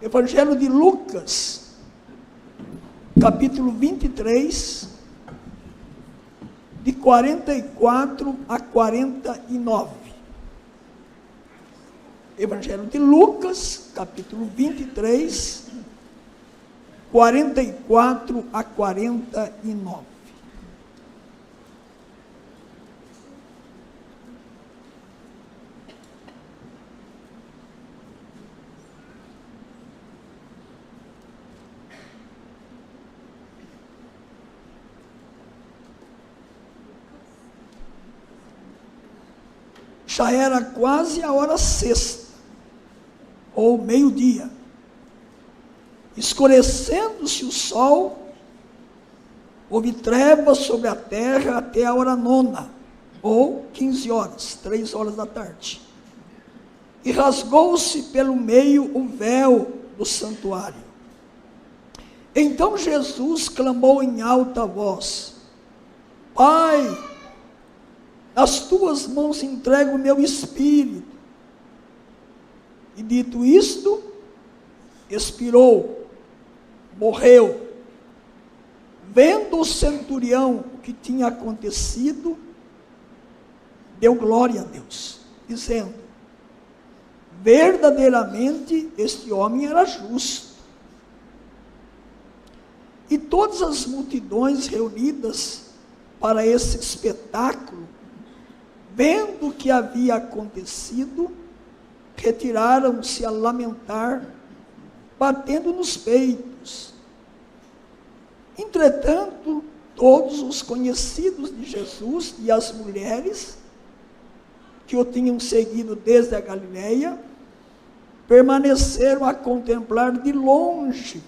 Evangelho de Lucas, capítulo 23, de 44 a 49. Evangelho de Lucas, capítulo 23, 44 a 49. Já era quase a hora sexta, ou meio-dia. Escurecendo-se o sol, houve trevas sobre a terra até a hora nona, ou 15 horas, 3 horas da tarde. E rasgou-se pelo meio o véu do santuário. Então Jesus clamou em alta voz: Pai, nas tuas mãos entrego o meu espírito. E dito isto, expirou, morreu. Vendo o centurião o que tinha acontecido, deu glória a Deus, dizendo: verdadeiramente este homem era justo. E todas as multidões reunidas para esse espetáculo, vendo o que havia acontecido, retiraram-se a lamentar, batendo nos peitos. Entretanto, todos os conhecidos de Jesus e as mulheres que o tinham seguido desde a Galileia, permaneceram a contemplar de longe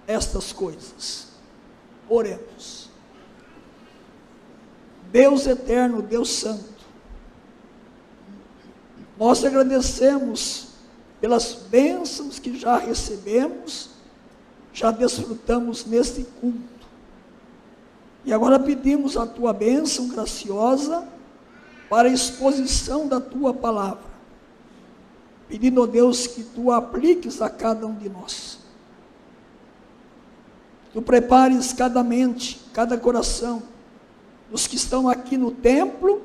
estas coisas. Oremos. Deus eterno, Deus santo, nós agradecemos pelas bênçãos que já recebemos, já desfrutamos neste culto. E agora pedimos a tua bênção graciosa para a exposição da tua palavra. Pedindo, ó Deus, que tu apliques a cada um de nós. Tu prepares cada mente, cada coração, dos que estão aqui no templo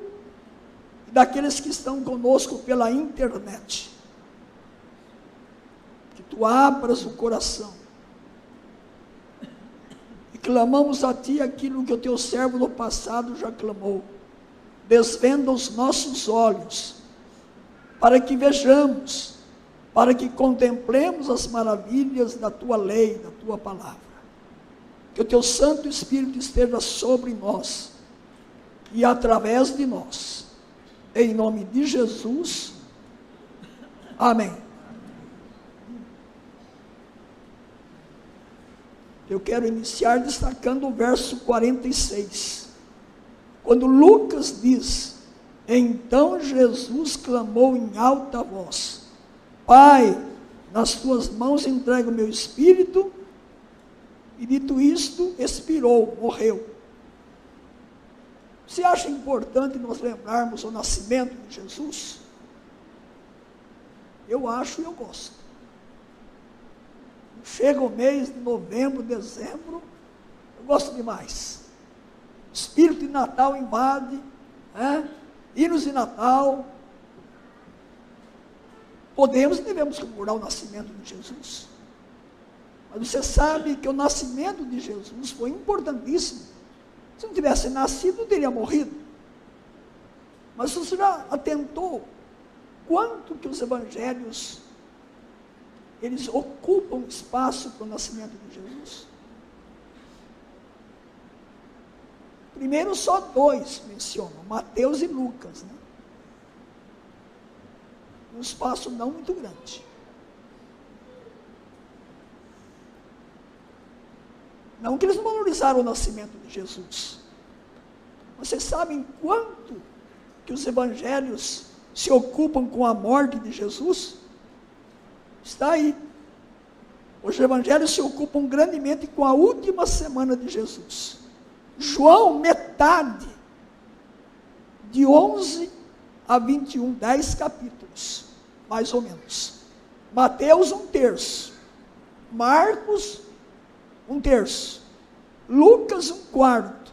e daqueles que estão conosco pela internet. Que tu abras o coração e clamamos a ti aquilo que o teu servo no passado já clamou. Desvenda os nossos olhos para que vejamos, para que contemplemos as maravilhas da tua lei, da tua palavra. Que o teu Santo Espírito esteja sobre nós e através de nós, em nome de Jesus, amém. Eu quero iniciar destacando o verso 46, quando Lucas diz: então Jesus clamou em alta voz: Pai, nas tuas mãos entrego o meu espírito, e dito isto, expirou, morreu. Você acha importante nós lembrarmos o nascimento de Jesus? Eu acho e eu gosto. Chega o mês de novembro, dezembro, eu gosto demais. O espírito de Natal invade, hinos de Natal. Podemos e devemos comemorar o nascimento de Jesus. Mas você sabe que o nascimento de Jesus foi importantíssimo. Se não tivesse nascido, teria morrido. Mas você já atentou quanto que os evangelhos, eles ocupam espaço para o nascimento de Jesus? Primeiro só 2 mencionam, Mateus e Lucas, um espaço não muito grande. Não que eles não valorizaram o nascimento de Jesus. Vocês sabem quanto que os evangelhos se ocupam com a morte de Jesus? Está aí. Os evangelhos se ocupam grandemente com a última semana de Jesus. João, metade, de 11 a 21, 10 capítulos, mais ou menos. Mateus, 1/3. Marcos, 1/3. Lucas, 1/4.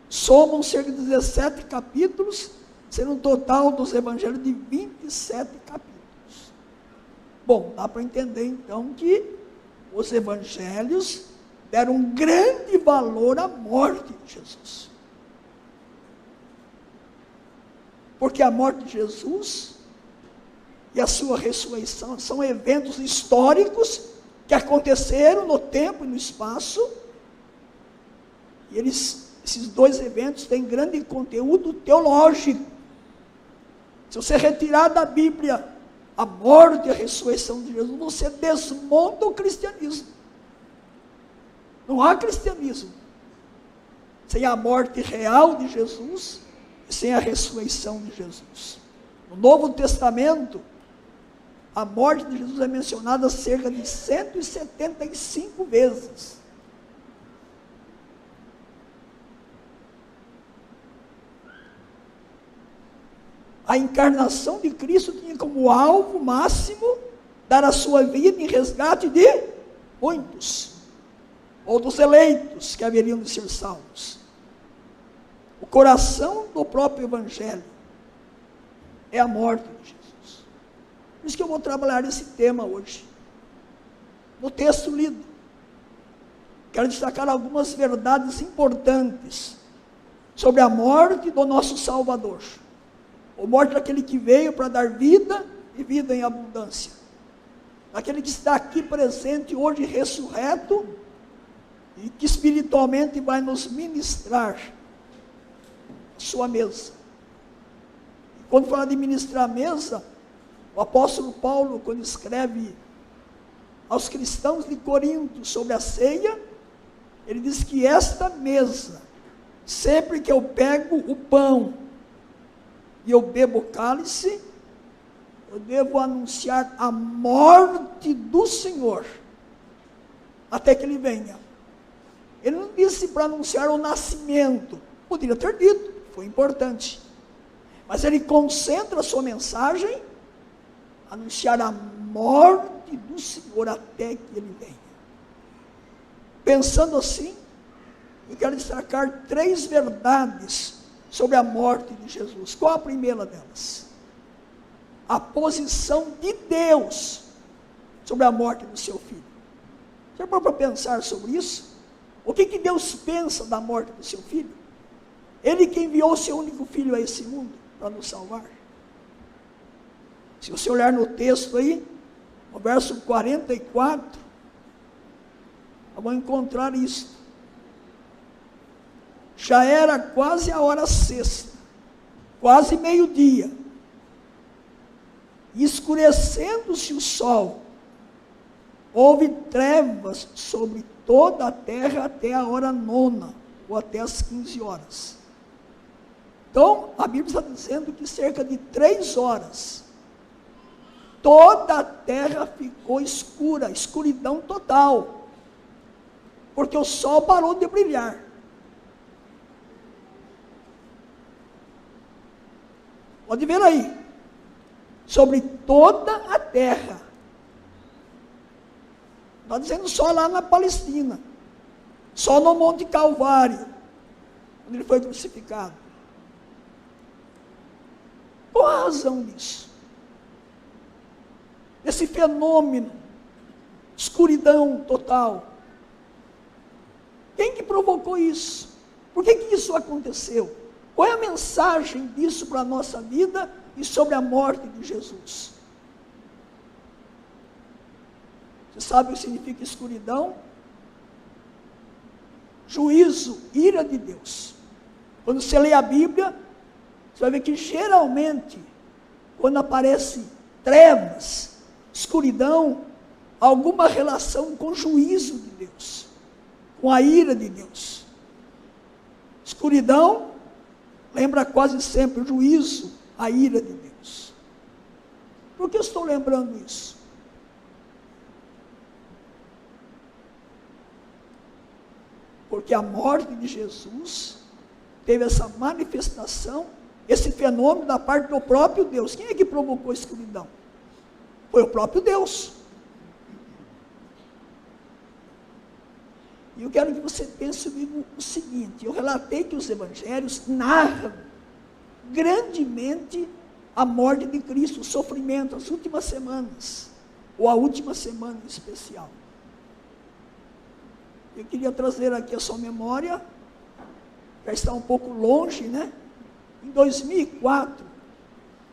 Somam cerca de 17 capítulos, sendo um total dos evangelhos de 27 capítulos. Bom, dá para entender então que os evangelhos deram um grande valor à morte de Jesus. Porque a morte de Jesus e a sua ressurreição são eventos históricos que aconteceram no tempo e no espaço, e esses dois eventos têm grande conteúdo teológico. Se você retirar da Bíblia a morte e a ressurreição de Jesus, você desmonta o cristianismo. Não há cristianismo sem a morte real de Jesus e sem a ressurreição de Jesus. No Novo Testamento, a morte de Jesus é mencionada cerca de 175 vezes. A encarnação de Cristo tinha como alvo máximo dar a sua vida em resgate de muitos, ou dos eleitos que haveriam de ser salvos. O coração do próprio Evangelho é a morte de Jesus. Por isso que eu vou trabalhar esse tema hoje. No texto lido, quero destacar algumas verdades importantes sobre a morte do nosso Salvador. A morte daquele que veio para dar vida e vida em abundância. Aquele que está aqui presente hoje ressurreto e que espiritualmente vai nos ministrar a sua mesa. E quando fala de ministrar a mesa, o apóstolo Paulo, quando escreve aos cristãos de Corinto sobre a ceia, ele diz que esta mesa, sempre que eu pego o pão e eu bebo o cálice, eu devo anunciar a morte do Senhor, até que Ele venha. Ele não disse para anunciar o nascimento, poderia ter dito, foi importante, mas ele concentra a sua mensagem, anunciar a morte do Senhor até que Ele venha. Pensando assim, eu quero destacar 3 verdades sobre a morte de Jesus. Qual a primeira delas? A posição de Deus sobre a morte do seu filho. Você parou para pensar sobre isso? O que Deus pensa da morte do seu filho? Ele que enviou o seu único filho a esse mundo para nos salvar. Se você olhar no texto aí, no verso 44, vamos encontrar isso. Já era quase a hora sexta, quase meio-dia, e escurecendo-se o sol, houve trevas sobre toda a terra até a hora 9, ou até as 15 horas. Então, a Bíblia está dizendo que cerca de 3 horas, toda a terra ficou escura, escuridão total, porque o sol parou de brilhar. Pode ver aí, sobre toda a terra. Está dizendo só lá na Palestina, só no Monte Calvário, onde ele foi crucificado. Qual a razão disso? Esse fenômeno, escuridão total. Quem que provocou isso? Por que isso aconteceu? Qual é a mensagem disso para a nossa vida e sobre a morte de Jesus? Você sabe o que significa escuridão? Juízo, ira de Deus. Quando você lê a Bíblia, você vai ver que geralmente, quando aparece trevas, escuridão, alguma relação com o juízo de Deus, com a ira de Deus. Escuridão lembra quase sempre o juízo, a ira de Deus. Por que eu estou lembrando isso? Porque a morte de Jesus teve essa manifestação, esse fenômeno da parte do próprio Deus. Quem é que provocou a escuridão? Foi o próprio Deus. E eu quero que você pense comigo o seguinte: eu relatei que os evangelhos narram grandemente a morte de Cristo, o sofrimento, as últimas semanas, ou a última semana em especial. Eu queria trazer aqui a sua memória, já está um pouco longe, né? Em 2004,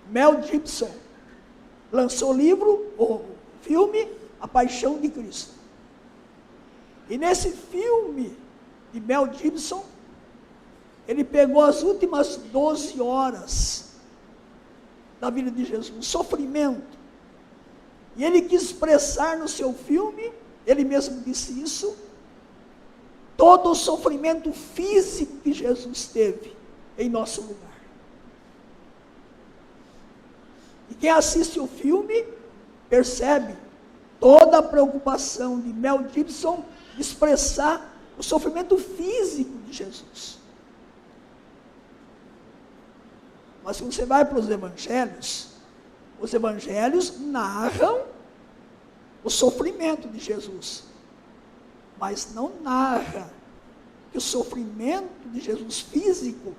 Mel Gibson lançou o livro, o filme, A Paixão de Cristo. E nesse filme de Mel Gibson, ele pegou as últimas 12 horas da vida de Jesus, o sofrimento. E ele quis expressar no seu filme, ele mesmo disse isso, todo o sofrimento físico que Jesus teve em nosso lugar. E quem assiste o filme percebe toda a preocupação de Mel Gibson de expressar o sofrimento físico de Jesus. Mas quando você vai para os evangelhos narram o sofrimento de Jesus, mas não narra que o sofrimento de Jesus físico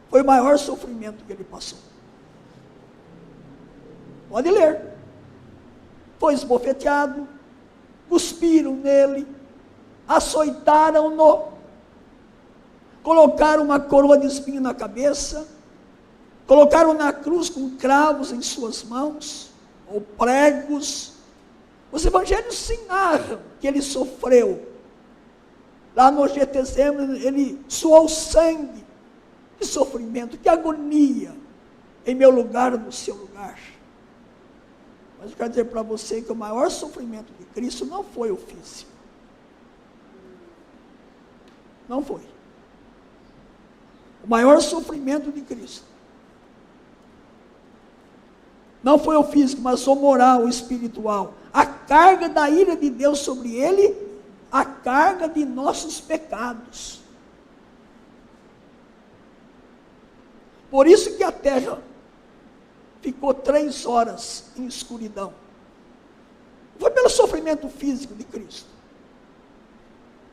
foi o maior sofrimento que ele passou. Pode ler. Foi esbofeteado, cuspiram nele, açoitaram-no, colocaram uma coroa de espinho na cabeça, colocaram na cruz com cravos em suas mãos, ou pregos. Os evangelhos se narram que ele sofreu. Lá no Getsemane, ele suou sangue. Que sofrimento, que agonia, em meu lugar, no seu lugar. Mas eu quero dizer para você que o maior sofrimento de Cristo não foi o físico. Não foi. O maior sofrimento de Cristo não foi o físico, mas o moral, o espiritual. A carga da ira de Deus sobre ele, a carga de nossos pecados. Por isso que a terra ficou 3 horas em escuridão. Não foi pelo sofrimento físico de Cristo,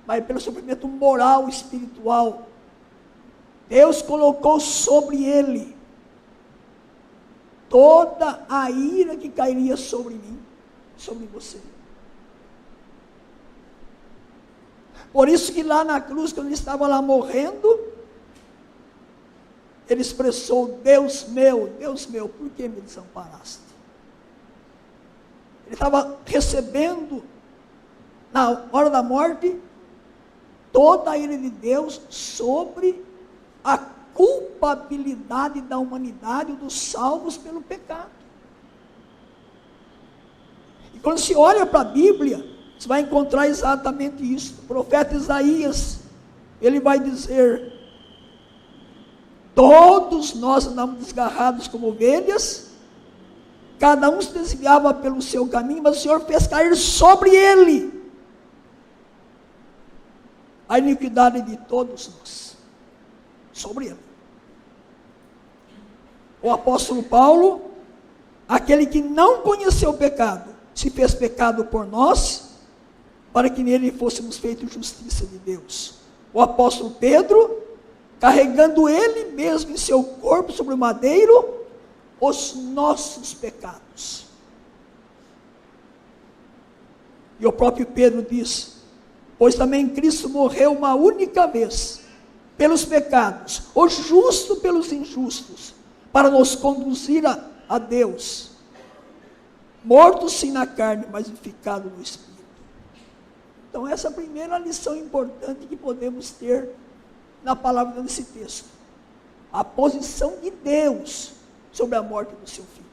mas pelo sofrimento moral, espiritual. Deus colocou sobre ele toda a ira que cairia sobre mim, sobre você. Por isso que lá na cruz, quando ele estava lá morrendo, ele expressou: Deus meu, por que me desamparaste? Ele estava recebendo, na hora da morte, toda a ira de Deus sobre a culpabilidade da humanidade, dos salvos pelo pecado. E quando se olha para a Bíblia, você vai encontrar exatamente isso. O profeta Isaías, ele vai dizer: todos nós andamos desgarrados como ovelhas, cada um se desviava pelo seu caminho, mas o Senhor fez cair sobre ele a iniquidade de todos nós. Sobre ele. O apóstolo Paulo, aquele que não conheceu o pecado, se fez pecado por nós, para que nele fôssemos feitos justiça de Deus. O apóstolo Pedro, carregando ele mesmo em seu corpo sobre o madeiro, os nossos pecados. E o próprio Pedro diz: pois também Cristo morreu uma única vez pelos pecados, o justo pelos injustos, para nos conduzir a Deus, morto sim na carne, mas vivificado no Espírito. Então essa é a primeira lição importante que podemos ter na palavra desse texto. A posição de Deus sobre a morte do seu filho.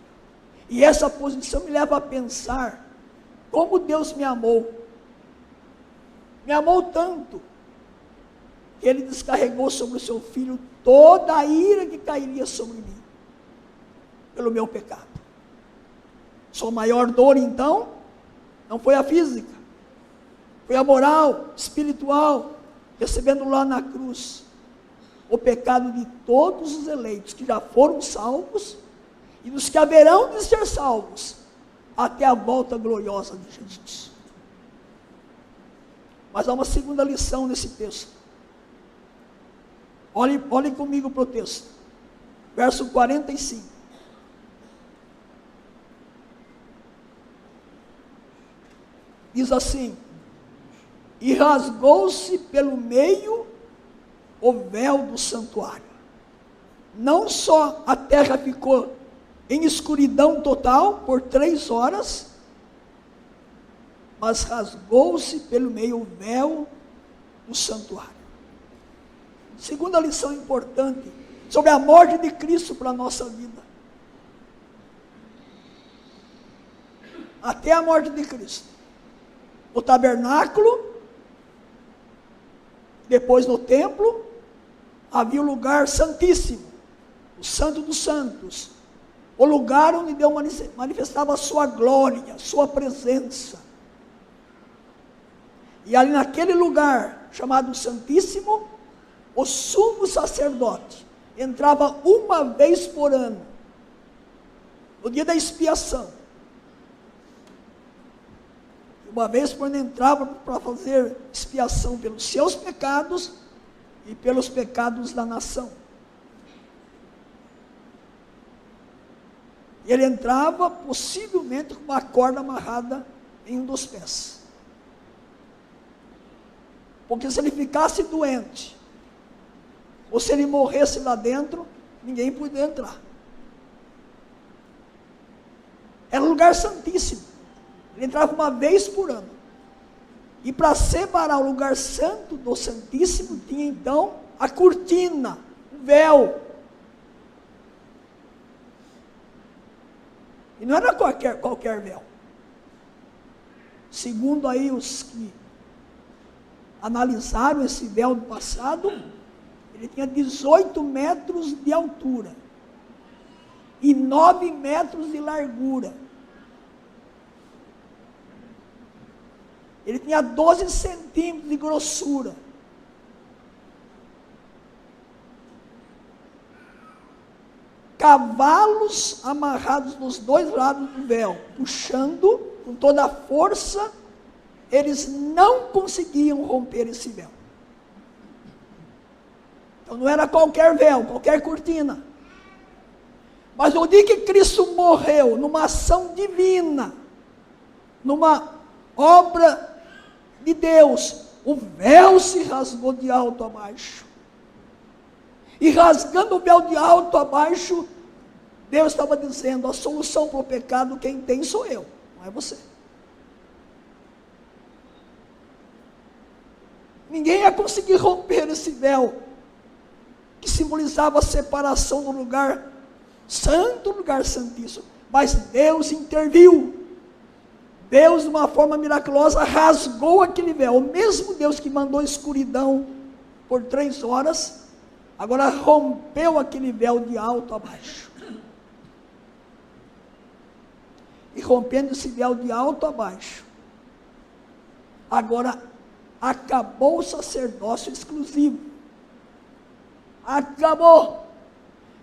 E essa posição me leva a pensar como Deus me amou. Me amou tanto que ele descarregou sobre o seu filho toda a ira que cairia sobre mim, pelo meu pecado. Sua maior dor, então, não foi a física, foi a moral, espiritual, recebendo lá na cruz o pecado de todos os eleitos que já foram salvos e dos que haverão de ser salvos até a volta gloriosa de Jesus. Mas há uma segunda lição nesse texto. Olhe comigo para o texto. Verso 45. Diz assim: e rasgou-se pelo meio o véu do santuário. Não só a terra ficou em escuridão total por 3 horas, mas rasgou-se pelo meio o véu do santuário. Segunda lição importante sobre a morte de Cristo para a nossa vida. Até a morte de Cristo, o tabernáculo, depois no templo, havia o lugar santíssimo, o santo dos santos, o lugar onde Deus manifestava a sua glória, a sua presença. E ali naquele lugar, chamado Santíssimo, o sumo sacerdote entrava uma vez por ano, no dia da expiação. Uma vez por ano entrava para fazer expiação pelos seus pecados e pelos pecados da nação. E ele entrava possivelmente com uma corda amarrada em um dos pés. Porque se ele ficasse doente, ou se ele morresse lá dentro, ninguém podia entrar. Era um lugar santíssimo. Ele entrava uma vez por ano. E para separar o lugar santo do santíssimo, tinha então a cortina, o véu. E não era qualquer véu. Segundo aí os que analisaram esse véu do passado, ele tinha 18 metros de altura e 9 metros de largura. Ele tinha 12 centímetros de grossura. Cavalos amarrados nos 2 lados do véu, puxando com toda a força, eles não conseguiam romper esse véu. Então não era qualquer véu, qualquer cortina. Mas no dia que Cristo morreu, numa ação divina, numa obra de Deus, o véu se rasgou de alto a baixo. E rasgando o véu de alto a baixo, Deus estava dizendo: a solução para o pecado quem tem sou eu, não é você. Ninguém ia conseguir romper esse véu, que simbolizava a separação do lugar santo do lugar santíssimo. Mas Deus interviu. Deus, de uma forma miraculosa, rasgou aquele véu. O mesmo Deus que mandou escuridão por 3 horas, agora rompeu aquele véu de alto a baixo. E rompendo esse véu de alto a baixo, agora acabou o sacerdócio exclusivo. Acabou.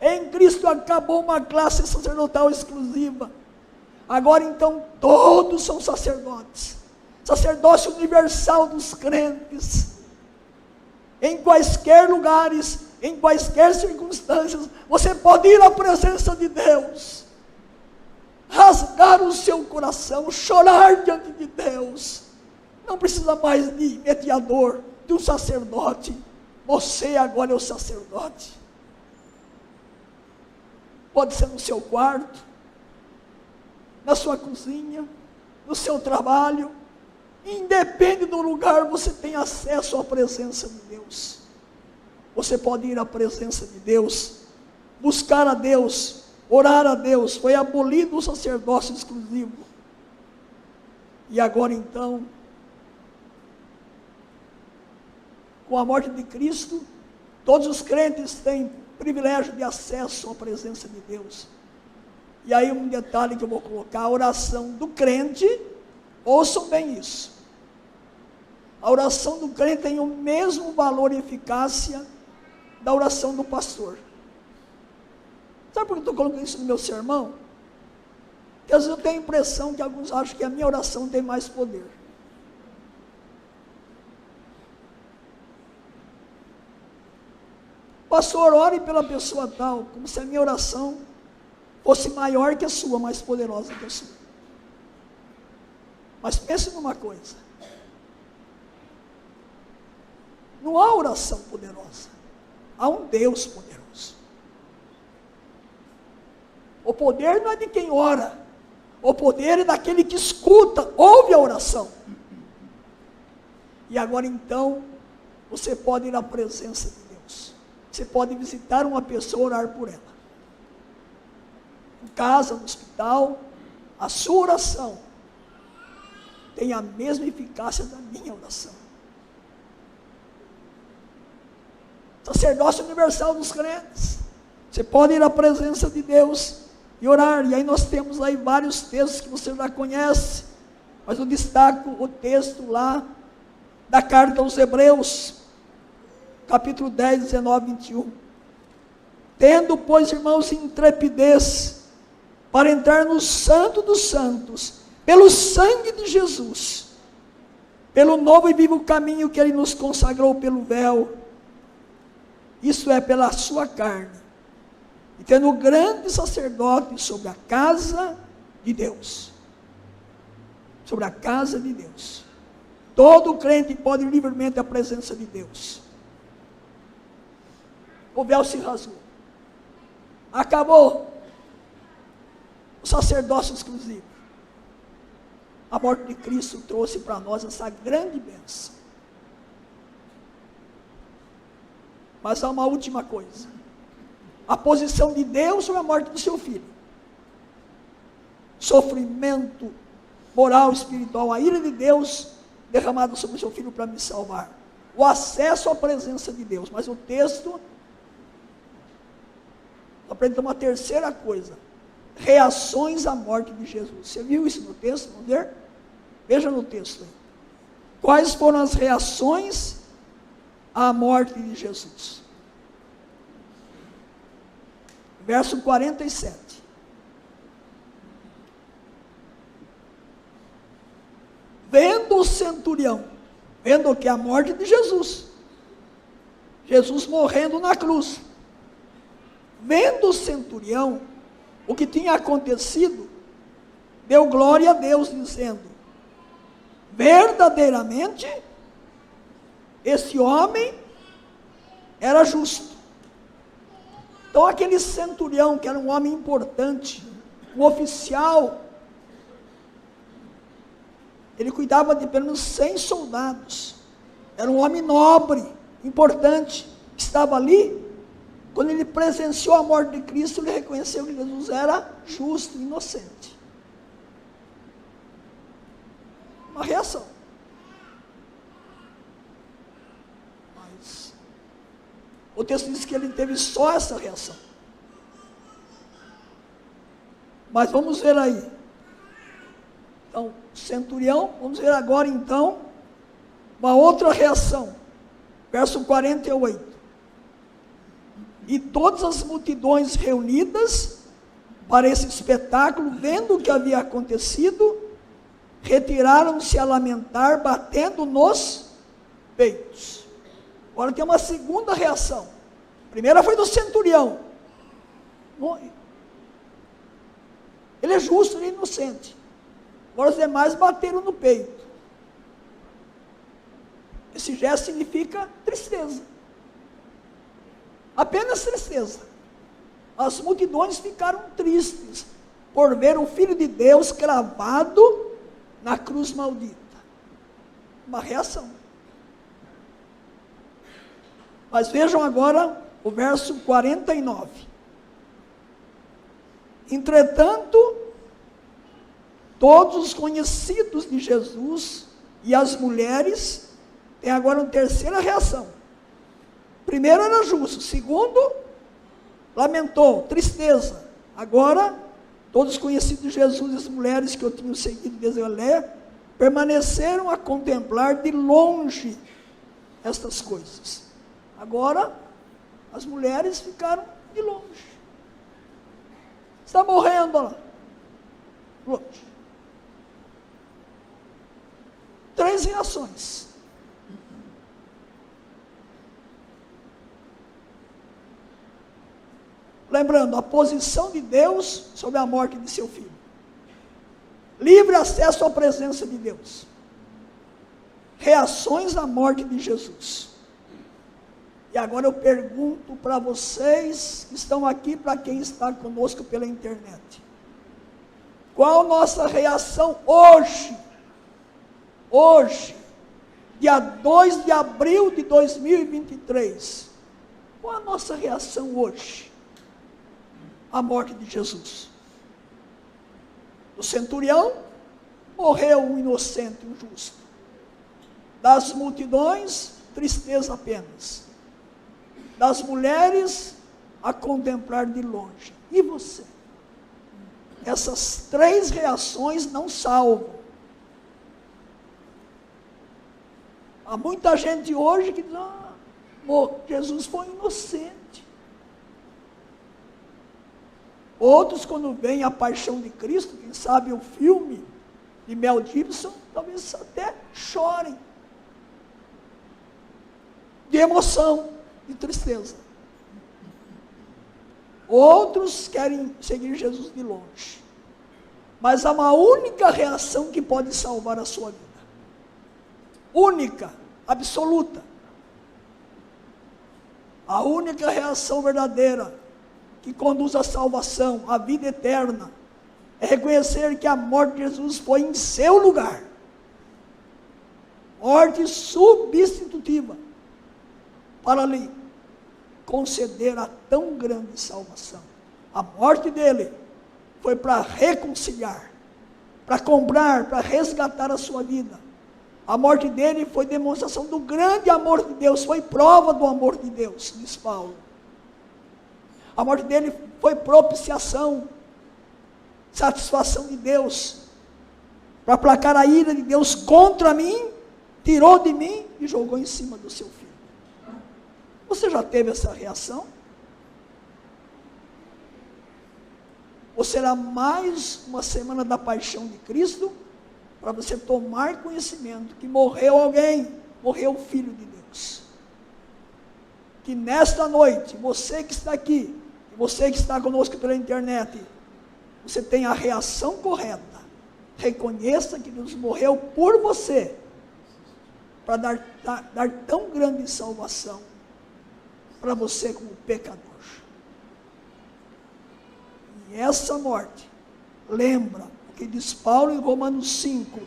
Em Cristo acabou uma classe sacerdotal exclusiva. Agora então todos são sacerdotes. Sacerdócio universal dos crentes. Em quaisquer lugares, em quaisquer circunstâncias, você pode ir à presença de Deus, rasgar o seu coração, chorar diante de Deus. Não precisa mais de mediador, de um sacerdote. Você agora é o sacerdote. Pode ser no seu quarto, na sua cozinha, no seu trabalho. Independe do lugar, você tem acesso à presença de Deus. Você pode ir à presença de Deus, buscar a Deus, orar a Deus. Foi abolido o sacerdócio exclusivo. E agora então, com a morte de Cristo, todos os crentes têm privilégio de acesso à presença de Deus. E aí um detalhe que eu vou colocar: a oração do crente, ouçam bem isso, a oração do crente tem o mesmo valor e eficácia da oração do pastor. Sabe por que eu estou colocando isso no meu sermão? Porque às vezes eu tenho a impressão que alguns acham que a minha oração tem mais poder. Pastor, ore pela pessoa tal, como se a minha oração fosse maior que a sua, mais poderosa que a sua. Mas pense numa coisa. Não há oração poderosa. Há um Deus poderoso. O poder não é de quem ora. O poder é daquele que escuta, ouve a oração. E agora então, você pode ir à presença de Deus. Você pode visitar uma pessoa, orar por ela. Em casa, no hospital, a sua oração tem a mesma eficácia da minha oração. Sacerdócio universal dos crentes. Você pode ir à presença de Deus e orar. E aí nós temos aí vários textos que você já conhece. Mas eu destaco o texto lá da carta aos Hebreus, capítulo 10, 19, 21. Tendo, pois, irmãos, intrepidez para entrar no santo dos santos, pelo sangue de Jesus, pelo novo e vivo caminho que Ele nos consagrou pelo véu, isso é, pela sua carne, e tendo o grande sacerdote sobre a casa de Deus. Sobre a casa de Deus. Todo crente pode ir livremente à presença de Deus. O véu se rasgou. Acabou o sacerdócio exclusivo. A morte de Cristo trouxe para nós essa grande bênção. Mas há uma última coisa. A posição de Deus sobre a morte do seu filho. Sofrimento moral, espiritual, a ira de Deus derramada sobre o seu filho para me salvar. O acesso à presença de Deus. Mas o texto apresenta uma terceira coisa. Reações à morte de Jesus. Você viu isso no texto? Vamos ver? Veja no texto aí. Quais foram as reações à morte de Jesus? Verso 47. Vendo o centurião, vendo que a morte de Jesus, Jesus morrendo na cruz, vendo o centurião, o que tinha acontecido, deu glória a Deus, dizendo: verdadeiramente, esse homem era justo. Então aquele centurião, que era um homem importante, um oficial, ele cuidava de pelo menos 100 soldados, era um homem nobre, importante, estava ali. Quando ele presenciou a morte de Cristo, ele reconheceu que Jesus era justo e inocente. Uma reação. Mas o texto diz que ele teve só essa reação. Mas vamos ver aí. Então, centurião, vamos ver agora então uma outra reação. Verso 48. E todas as multidões reunidas para esse espetáculo, vendo o que havia acontecido, retiraram-se a lamentar, batendo nos peitos. Agora tem uma segunda reação. A primeira foi do centurião. Ele é justo, ele é inocente. Agora os demais bateram no peito. Esse gesto significa tristeza. Apenas tristeza. As multidões ficaram tristes por ver o Filho de Deus cravado na cruz maldita. Uma reação. Mas vejam agora o verso 49. Entretanto, todos os conhecidos de Jesus e as mulheres têm agora uma terceira reação. Primeiro era justo, segundo, lamentou, tristeza. Agora, todos os conhecidos de Jesus e as mulheres que eu tinha seguido desde Galiléia, permaneceram a contemplar de longe estas coisas. Agora, as mulheres ficaram de longe. Está morrendo, olha lá. longe. 3 reações. Lembrando, a posição de Deus sobre a morte de seu filho. Livre acesso à presença de Deus. Reações à morte de Jesus. E agora eu pergunto para vocês que estão aqui, para quem está conosco pela internet. Qual a nossa reação hoje? Hoje, dia 2 de abril de 2023. Qual a nossa reação hoje? A morte de Jesus. Do centurião, morreu um inocente, um justo. Das multidões, tristeza apenas. Das mulheres, a contemplar de longe. E você? Essas 3 reações não salvam. Há muita gente hoje que diz, Jesus foi inocente. Outros, quando vem a paixão de Cristo, quem sabe o filme de Mel Gibson, talvez até chorem. De emoção, de tristeza. Outros querem seguir Jesus de longe. Mas há uma única reação que pode salvar a sua vida. Única, absoluta. A única reação verdadeira que conduz à salvação, à vida eterna, é reconhecer que a morte de Jesus foi em seu lugar. Morte substitutiva, para lhe conceder a tão grande salvação. A morte dele foi para reconciliar, para comprar, para resgatar a sua vida. A morte dele foi demonstração do grande amor de Deus, foi prova do amor de Deus, diz Paulo. A morte dele foi propiciação, satisfação de Deus, para aplacar a ira de Deus contra mim, tirou de mim e jogou em cima do seu filho. Você já teve essa reação? Ou será mais uma semana da paixão de Cristo, para você tomar conhecimento que morreu alguém, morreu o Filho de Deus. Que nesta noite, você que está aqui, você que está conosco pela internet, você tenha a reação correta. Reconheça que Deus morreu por você, para dar tão grande salvação para você como pecador. E essa morte, lembra o que diz Paulo em Romanos 5,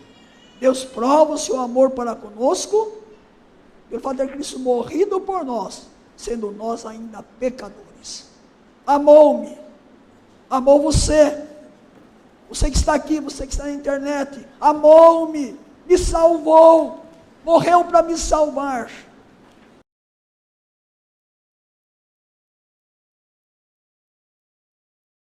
Deus prova o seu amor para conosco, pelo fato de Cristo morrido por nós, sendo nós ainda pecadores. Amou-me, amou você que está aqui, você que está na internet, amou-me, me salvou, morreu para me salvar.